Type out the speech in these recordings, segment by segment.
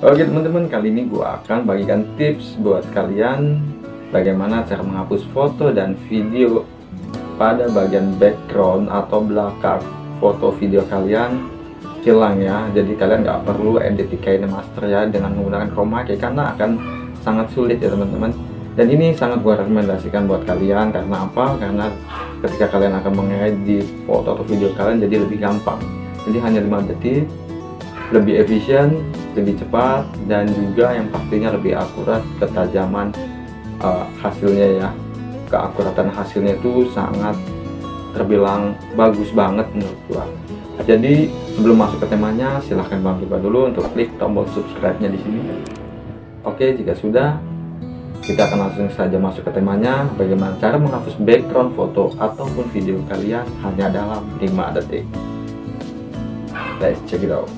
Oke teman-teman, kali ini gua akan bagikan tips buat kalian bagaimana cara menghapus foto dan video pada bagian background atau belakang foto video kalian hilang ya. Jadi kalian nggak perlu edit di KineMaster ya dengan menggunakan chroma key karena akan sangat sulit ya teman-teman. Dan ini sangat gua rekomendasikan buat kalian karena apa? Karena ketika kalian akan mengedit foto atau video kalian jadi lebih gampang. Jadi hanya 5 detik, lebih efisien, lebih cepat, dan juga yang pastinya lebih akurat. Ketajaman hasilnya ya, keakuratan hasilnya itu sangat terbilang bagus banget menurut gua. Jadi sebelum masuk ke temanya, silahkan bantu gua dulu untuk klik tombol subscribe-nya di sini. Oke, jika sudah, kita akan langsung saja masuk ke temanya, bagaimana cara menghapus background foto ataupun video kalian hanya dalam 5 detik. Let's check it out.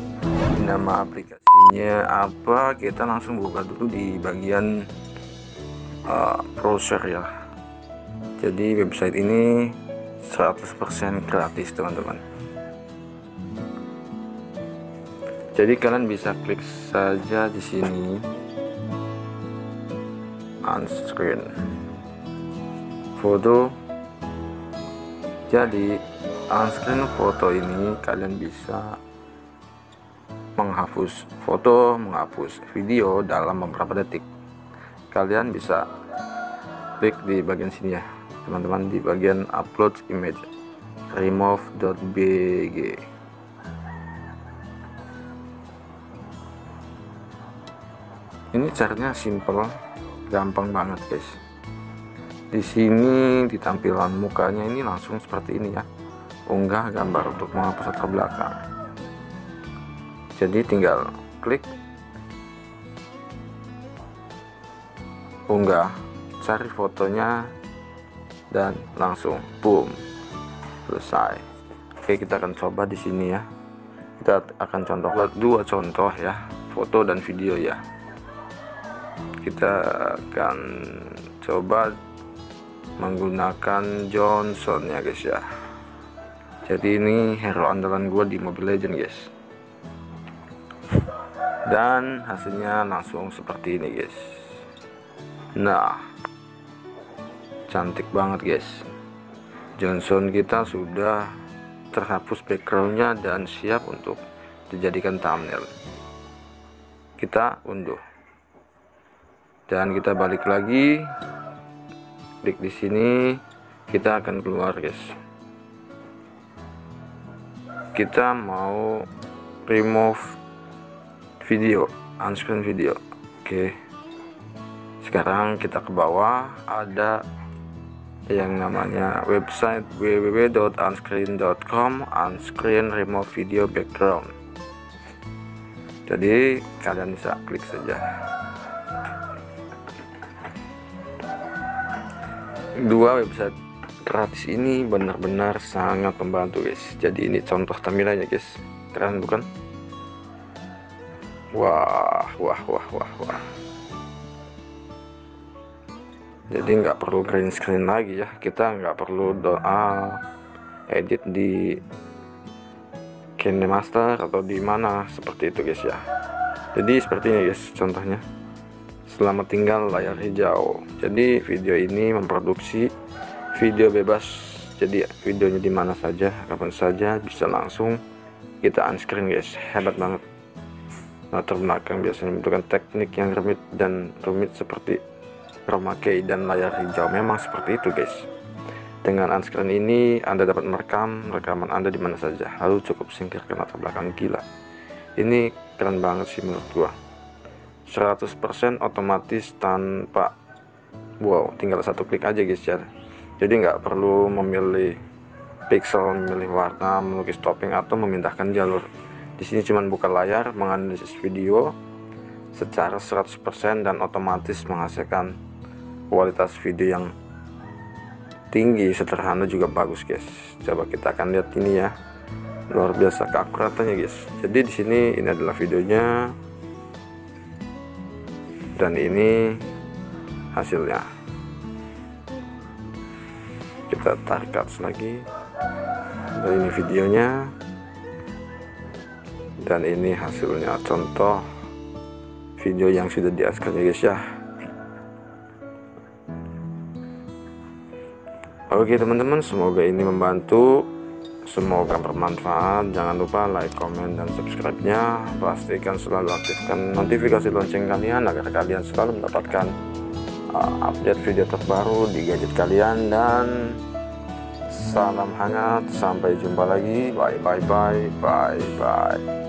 Nama aplikasinya apa, kita langsung buka dulu di bagian browser ya. Jadi website ini 100% gratis teman-teman. Jadi kalian bisa klik saja di sini on screen foto. Jadi on screen foto ini kalian bisa menghapus foto, menghapus video dalam beberapa detik. Kalian bisa klik di bagian sini ya teman-teman, di bagian upload image remove.bg. Ini caranya simple, gampang banget guys. Di sini di tampilan mukanya ini langsung seperti ini ya, unggah gambar untuk menghapus latar belakang. Jadi tinggal klik unggah, cari fotonya, dan langsung boom, selesai. Oke, kita akan coba di sini ya. Kita akan contoh dua contoh ya, foto dan video ya. Kita akan coba menggunakan Johnson ya guys ya. Jadi ini hero andalan gua di Mobile Legends guys. Dan hasilnya langsung seperti ini guys. Nah, cantik banget guys. Johnson kita sudah terhapus backgroundnya dan siap untuk dijadikan thumbnail. Kita unduh dan kita balik lagi, klik di sini, kita akan keluar guys. Kita mau remove video, on-screen video. Oke, sekarang kita ke bawah, ada yang namanya website www.onscreen.com, on-screen remove video background. Jadi kalian bisa klik saja. Dua website gratis ini benar-benar sangat membantu guys. Jadi ini contoh tampilannya guys, keren bukan? Wah. Jadi nggak perlu green screen lagi ya, kita nggak perlu edit di KineMaster atau di mana seperti itu guys ya. Jadi seperti ini guys contohnya. Selamat tinggal layar hijau. Jadi video ini memproduksi video bebas, jadi videonya di mana saja, kapan saja bisa langsung kita on screen guys. Hebat banget. Latar belakang biasanya membutuhkan teknik yang rumit seperti chroma key dan layar hijau. Memang seperti itu guys. Dengan on screen ini Anda dapat merekam rekaman Anda di mana saja, lalu cukup singkirkan latar belakang. Gila, ini keren banget sih menurut gua. 100% otomatis tanpa tinggal satu klik aja guys ya. Jadi nggak perlu memilih pixel, memilih warna, melukis topping atau memindahkan jalur. Di sini cuma buka layar, menganalisis video secara 100% dan otomatis menghasilkan kualitas video yang tinggi, sederhana juga bagus guys. Coba kita akan lihat ini ya, luar biasa keakuratannya guys. Jadi di sini ini adalah videonya dan ini hasilnya. Kita tarik ke atas lagi, dan ini videonya dan ini hasilnya. Contoh video yang sudah dihasilkan ya guys ya. Oke teman-teman, semoga ini membantu, semoga bermanfaat. Jangan lupa like, comment, dan subscribe-nya. Pastikan selalu aktifkan notifikasi lonceng kalian agar kalian selalu mendapatkan update video terbaru di gadget kalian. Dan salam hangat, sampai jumpa lagi. Bye bye bye bye bye.